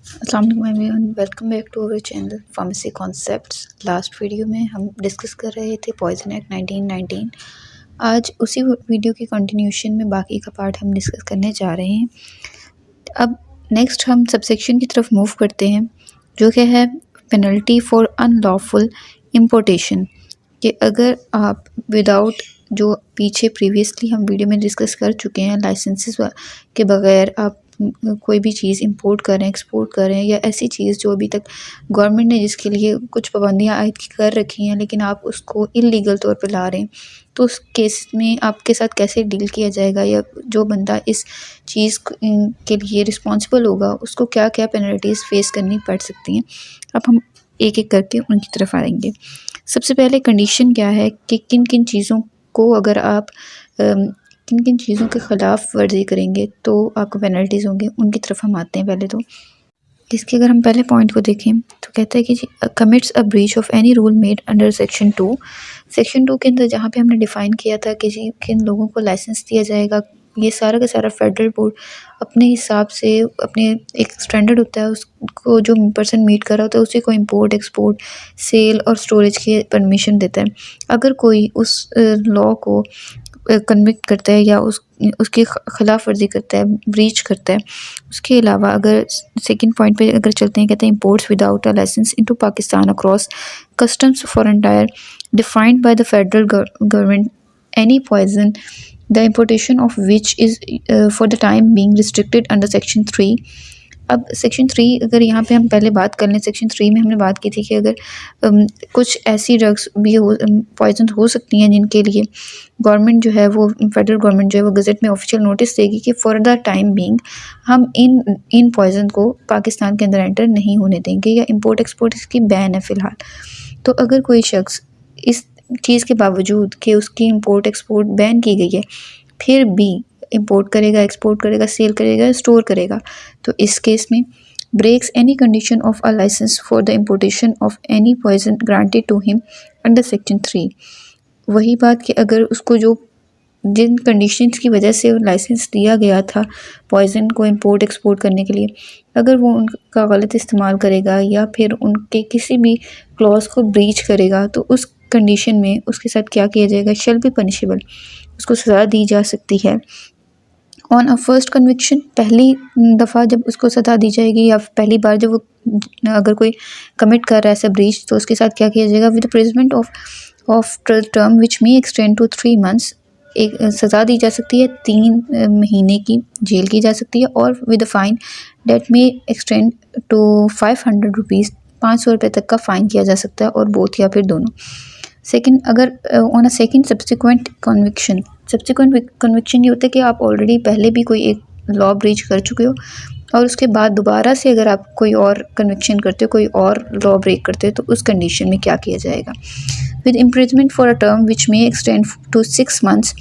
अस्सलाम वालेकुम everyone, welcome back to our channel pharmacy concepts. Last video में हम डिस्कस कर रहे थे पॉइजन एक्ट 1919। आज उसी वीडियो की कंटिन्यूशन में बाकी का पार्ट हम डिस्कस करने जा रहे हैं। अब नेक्स्ट हम सबसेक्शन की तरफ मूव करते हैं, जो कि है पेनल्टी फॉर अनलॉफुल इम्पोर्टेशन। कि अगर आप विदाउट, जो पीछे प्रीवियसली हम वीडियो में डिस्कस कर चुके हैं, लाइसेंसेस के बगैर आप कोई भी चीज़ इंपोर्ट करें, एक्सपोर्ट करें, या ऐसी चीज़ जो अभी तक गवर्नमेंट ने जिसके लिए कुछ पाबंदियां आयद कर रखी हैं लेकिन आप उसको इलीगल तौर पे ला रहे हैं, तो उस केस में आपके साथ कैसे डील किया जाएगा, या जो बंदा इस चीज़ के लिए रिस्पॉन्सिबल होगा उसको क्या क्या पेनल्टीज़ फेस करनी पड़ सकती हैं। अब हम एक एक करके उनकी तरफ आएंगे। सबसे पहले कंडीशन क्या है कि किन किन चीज़ों को अगर आप किन किन चीज़ों के ख़िलाफ़ वर्जी करेंगे तो आपको पेनल्टीज़ होंगे, उनकी तरफ हम आते हैं। पहले तो इसके अगर हम पहले पॉइंट को देखें तो कहता है कि commits a breach of any rule made under section 2। Section 2 के अंदर जहाँ पे हमने डिफ़ाइन किया था कि जी किन लोगों को लाइसेंस दिया जाएगा, ये सारा का सारा फेडरल बोर्ड अपने हिसाब से, अपने एक स्टैंडर्ड होता है, उसको जो पर्सन मीट कर रहा होता है उसी को इंपोर्ट, एक्सपोर्ट, सेल और स्टोरेज की परमिशन देता है। अगर कोई उस लॉ को कन्विक्ट करता है या उसकी खिलाफ वर्जी करता है, ब्रीच करता है। उसके अलावा अगर सेकंड पॉइंट पे अगर चलते हैं, कहते हैं imports without a license into Pakistan across customs for entire defined by the federal government any poison the importation of which is for the time being restricted under section 3। अब सेक्शन 3 अगर यहाँ पे हम पहले बात कर लें, सेक्शन 3 में हमने बात की थी कि अगर कुछ ऐसी ड्रग्स भी पॉइजन हो सकती हैं जिनके लिए गवर्नमेंट जो है वो, फेडरल गवर्नमेंट जो है वो गज़ट में ऑफिशियल नोटिस देगी कि फॉर द टाइम बीइंग हम इन पॉइजन को पाकिस्तान के अंदर एंटर नहीं होने देंगे, या इंपोर्ट एक्सपोर्ट इसकी बैन है फ़िलहाल। तो अगर कोई शख्स इस चीज़ के बावजूद कि उसकी इंपोर्ट एक्सपोर्ट बैन की गई है फिर भी इंपोर्ट करेगा, एक्सपोर्ट करेगा, सेल करेगा, स्टोर करेगा, तो इस केस में breaks any condition of a license for the importation of any poison granted to him under section 3। वही बात कि अगर उसको जो जिन कंडीशंस की वजह से लाइसेंस दिया गया था पॉइजन को इंपोर्ट एक्सपोर्ट करने के लिए, अगर वो उनका गलत इस्तेमाल करेगा या फिर उनके किसी भी क्लॉज को ब्रीच करेगा, तो उस कंडीशन में उसके साथ क्या किया जाएगा, शेल बी पनिशेबल, उसको सज़ा दी जा सकती है। ऑन अ फर्स्ट कन्विक्शन, पहली दफ़ा जब उसको सज़ा दी जाएगी या पहली बार जब वो अगर कोई कमिट कर रहा है ऐसा ब्रीच, तो उसके साथ क्या किया जाएगा, with imprisonment of term which may extend to 3 months, एक सज़ा दी जा सकती है, 3 महीने की जेल की जा सकती है, और विद फाइन डेट में एक्सटेंड टू 500 रुपीज़, 500 रुपये तक का फ़ाइन किया जा सकता है, और बोथ या फिर दोनों। सेकंड, अगर on a second subsequent conviction, subsequent conviction ये होता है कि आप ऑलरेडी पहले भी कोई एक लॉ ब्रीच कर चुके हो और उसके बाद दोबारा से अगर आप कोई और कन्विक्शन करते हो, कोई और लॉ ब्रेक करते हो, तो उस कंडीशन में क्या किया जाएगा, with imprisonment for a term which में एक्सटेंड टू 6 मंथ्स,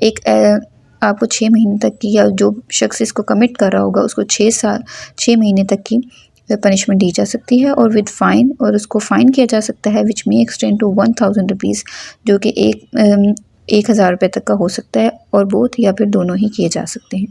एक आपको 6 महीने तक की, या जो शख्स इसको कमिट कर रहा होगा उसको 6 महीने तक की पनिशमेंट दी जा सकती है, और विद फाइन, और उसको फ़ाइन किया जा सकता है विच में एक्सटेंड टू 1000 रुपीज़, जो कि 1000 रुपये तक का हो सकता है, और बोथ या फिर दोनों ही किए जा सकते हैं।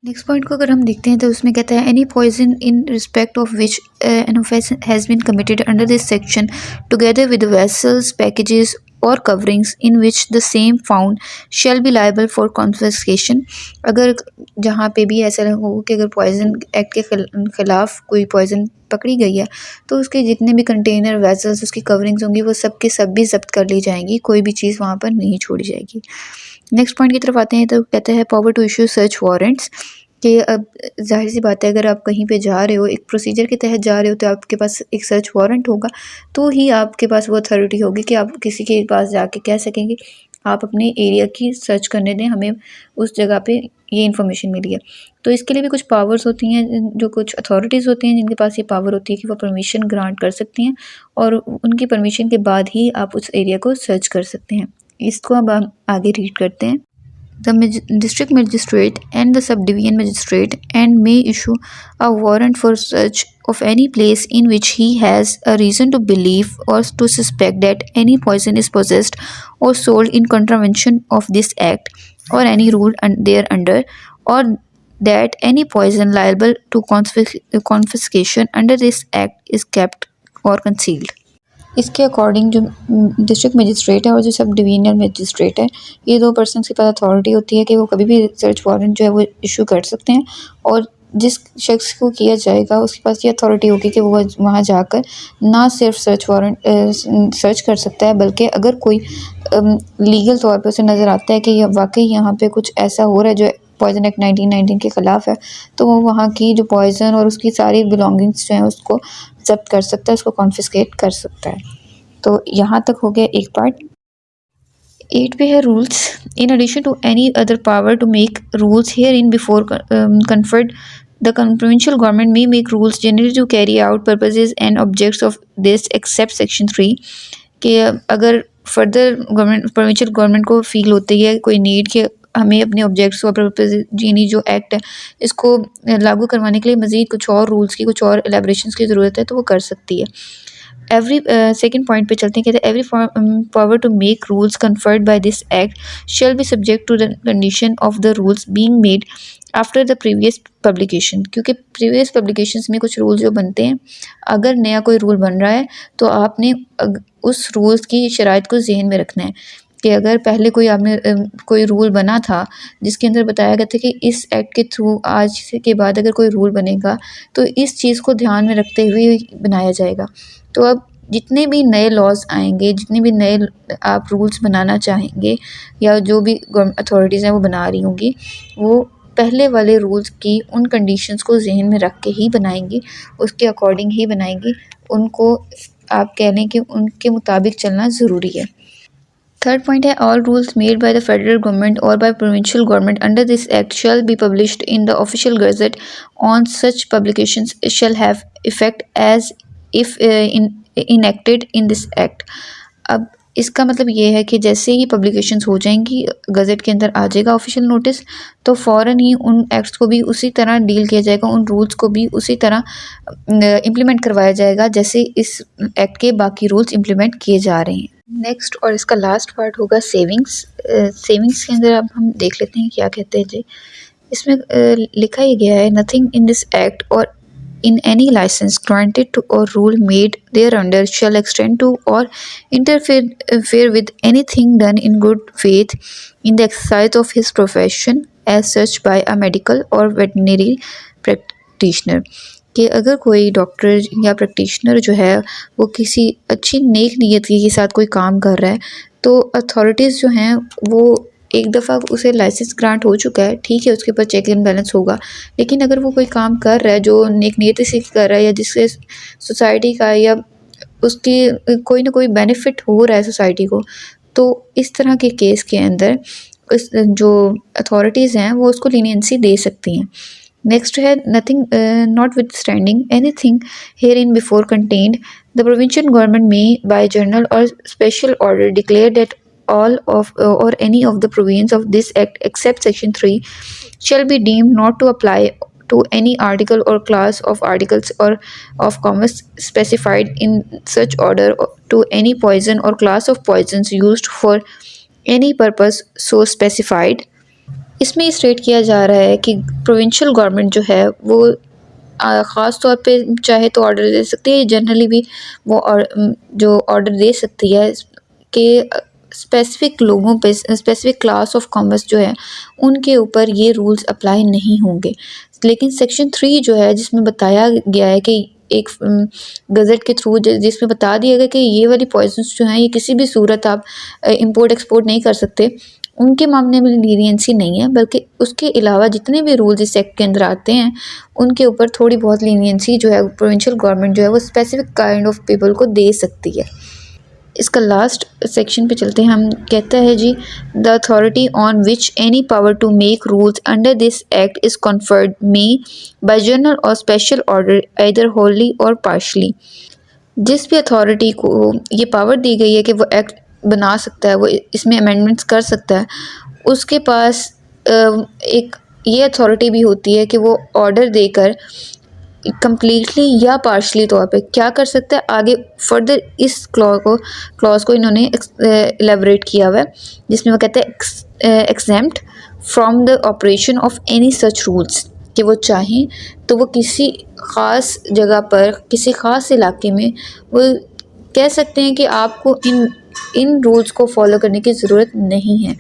नेक्स्ट पॉइंट को अगर हम देखते हैं तो उसमें कहता है any poison in respect of which an offence has been committed under this section together with vessels, packages or coverings in which the same found shall be liable for confiscation. अगर जहाँ पे भी ऐसा हो कि अगर पॉइजन एक्ट के खिलाफ कोई पॉइजन पकड़ी गई है, तो उसके जितने भी कंटेनर, वेसल्स, उसकी कवरिंग्स होंगी वो सब के सब भी जब्त कर ली जाएंगी, कोई भी चीज़ वहाँ पर नहीं छोड़ी जाएगी। नेक्स्ट पॉइंट की तरफ आते हैं तो कहता है power to issue search warrants, कि अब जाहिर सी बात है अगर आप कहीं पे जा रहे हो, एक प्रोसीजर के तहत जा रहे हो, तो आपके पास एक सर्च वारंट होगा, तो ही आपके पास वो अथॉरिटी होगी कि आप किसी के पास जाके कह सकेंगे आप अपने एरिया की सर्च करने दें, हमें उस जगह पे ये इन्फॉर्मेशन मिली है। तो इसके लिए भी कुछ पावर्स होती हैं, जो कुछ अथॉरिटीज़ होती हैं जिनके पास ये पावर होती है कि वो परमिशन ग्रांट कर सकती हैं, और उनकी परमिशन के बाद ही आप उस एरिया को सर्च कर सकते हैं। इसको अब हम आगे रीड करते हैं। The district magistrate and the subdivision magistrate and may issue a warrant for search of any place in which he has a reason to believe or to suspect that any poison is possessed or sold in contravention of this act or any rule thereunder, or that any poison liable to confiscation under this act is kept or concealed. इसके according जो district magistrate है और जो सब divisional magistrate है, ये 2 person के पास authority होती है कि वो कभी भी सर्च वारंट जो है वो इशू कर सकते हैं, और जिस शख्स को किया जाएगा उसके पास ये अथॉरिटी होगी कि वो वहाँ जाकर ना सिर्फ सर्च वारंट सर्च कर सकता है, बल्कि अगर कोई लीगल तौर पर उसे नज़र आता है कि वाकई यहाँ पे कुछ ऐसा हो रहा है जो पॉइजन एक्ट 1919 के ख़िलाफ़ है, तो वो वहाँ की जो पॉइजन और उसकी सारी बिलोंगिंग्स जो हैं उसको जब्त कर सकता है, उसको कॉन्फिस्केट कर सकता है। तो यहाँ तक हो गया एक पार्ट। 8 पे है rules. In addition to any other power to make rules here in before conferred the provincial government may make rules generally to carry out purposes and objects of this except section 3, कि अगर further government provincial government को feel होती है कोई need कि हमें अपने objects और पर्पज यानी जो एक्ट है इसको लागू करवाने के लिए मज़ीद कुछ और रूल्स की, कुछ और एलेबरेशंस की ज़रूरत है, तो वो कर सकती है। एवरी सेकेंड पॉइंट पे चलते हैं, कहते हैं every power to make rules conferred by this act shall be subject to the condition of the rules being made after the previous publication, क्योंकि प्रीवियस पब्लिकेशंस में कुछ रूल्स जो बनते हैं, अगर नया कोई रूल बन रहा है तो आपने उस रूल्स की शराइत को जहन में रखना है कि अगर पहले कोई आपने कोई रूल बना था जिसके अंदर बताया गया था कि इस एक्ट के थ्रू आज से के बाद अगर कोई रूल बनेगा तो इस चीज़ को ध्यान में रखते हुए बनाया जाएगा। तो अब जितने भी नए लॉज आएंगे, जितने भी नए आप रूल्स बनाना चाहेंगे या जो भी अथॉरिटीज़ हैं वो बना रही होंगी, वो पहले वाले रूल्स की उन कंडीशंस को जहन में रख के ही बनाएंगी, उसके अकॉर्डिंग ही बनाएंगी, उनको आप कह लें कि उनके मुताबिक चलना ज़रूरी है। थर्ड पॉइंट है all rules made by the federal government or by provincial government under this act shall be published in the official gazette on such publications shall have effect as if enacted in this act. अब इसका मतलब ये है कि जैसे ही publications हो जाएंगी, gazette के अंदर आ जाएगा ऑफिशियल नोटिस, तो फ़ौरन ही उन एक्ट्स को भी उसी तरह डील किया जाएगा, उन रूल्स को भी उसी तरह इम्प्लीमेंट करवाया जाएगा जैसे इस एक्ट के बाकी रूल्स इम्प्लीमेंट किए जा रहे हैं। नेक्स्ट और इसका लास्ट पार्ट होगा सेविंग्स। सेविंग्स के अंदर अब हम देख लेते हैं क्या कहते हैं जी। इसमें लिखा ही गया है नथिंग इन दिस एक्ट और in any license granted to or rule made thereunder shall extend to or interfere with anything done in good faith in the exercise of his profession as such by a medical or veterinary practitioner, कि अगर कोई doctor या practitioner जो है वो किसी अच्छी नेक नीयत के साथ कोई काम कर रहा है, तो अथॉरिटीज़ जो हैं वो एक दफ़ा उसे लाइसेंस ग्रांट हो चुका है, ठीक है, उसके ऊपर चेक एंड बैलेंस होगा, लेकिन अगर वो कोई काम कर रहा है जो नेक नीयत से कर रहा है या जिससे सोसाइटी का या उसकी कोई ना कोई बेनिफिट हो रहा है सोसाइटी को, तो इस तरह के केस के अंदर इस जो अथॉरिटीज़ हैं वो उसको लीनियंसी दे सकती हैं। नेक्स्ट है nothing not with standing any thing here in before contained the provincial government में bye general or special order declare that all of or any of the provisions of this act except section 3 shall be deemed not to apply to any article or class of articles or of commerce specified in such order to any poison or class of poisons used for any purpose so specified। इसमें state किया जा रहा है कि provincial government जो है वो ख़ास तौर पे चाहे तो ऑर्डर दे सकती है, जनरली भी वो जो ऑर्डर दे सकती है कि स्पेसिफ़िक लोगों पे, स्पेसिफ़िक क्लास ऑफ कॉमर्स जो है उनके ऊपर ये रूल्स अप्लाई नहीं होंगे। लेकिन सेक्शन 3 जो है जिसमें बताया गया है कि एक गज़ट के थ्रू जिसमें बता दिया गया कि ये वाली पॉइजन्स जो हैं ये किसी भी सूरत आप इंपोर्ट एक्सपोर्ट नहीं कर सकते, उनके मामले में लीनियंसी नहीं है, बल्कि उसके अलावा जितने भी रूल्स इस एक्ट के अंदर आते हैं उनके ऊपर थोड़ी बहुत लीनियंसी जो है प्रोविंशियल गवर्नमेंट जो है वो स्पेसिफ़िक काइंड ऑफ पीपल को दे सकती है। इसका लास्ट सेक्शन पे चलते हैं, हम कहता है जी the authority on which any power to make rules under this act is conferred may by general or special order either wholly or partially. जिस भी अथॉरिटी को ये पावर दी गई है कि वो एक्ट बना सकता है, वो इसमें अमेंडमेंट्स कर सकता है, उसके पास एक ये अथॉरिटी भी होती है कि वो ऑर्डर देकर कम्प्लीटली या पार्शली तौर पे क्या कर सकता है, आगे फर्दर इस क्लॉज को इन्होंने एलेबरेट किया हुआ है जिसमें वो कहते हैं exempt from the operation of any such rules. कि वो चाहें तो वो किसी ख़ास जगह पर, किसी ख़ास इलाके में वो कह सकते हैं कि आपको इन रूल्स को फॉलो करने की ज़रूरत नहीं है।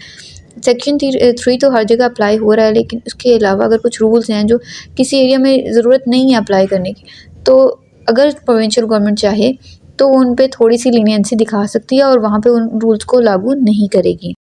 सेक्शन 3 तो हर जगह अप्लाई हो रहा है, लेकिन उसके अलावा अगर कुछ रूल्स हैं जो किसी एरिया में ज़रूरत नहीं है अप्लाई करने की, तो अगर प्रोविंशियल गवर्नमेंट चाहे तो उन पे थोड़ी सी लीनियंसी दिखा सकती है और वहाँ पे उन रूल्स को लागू नहीं करेगी।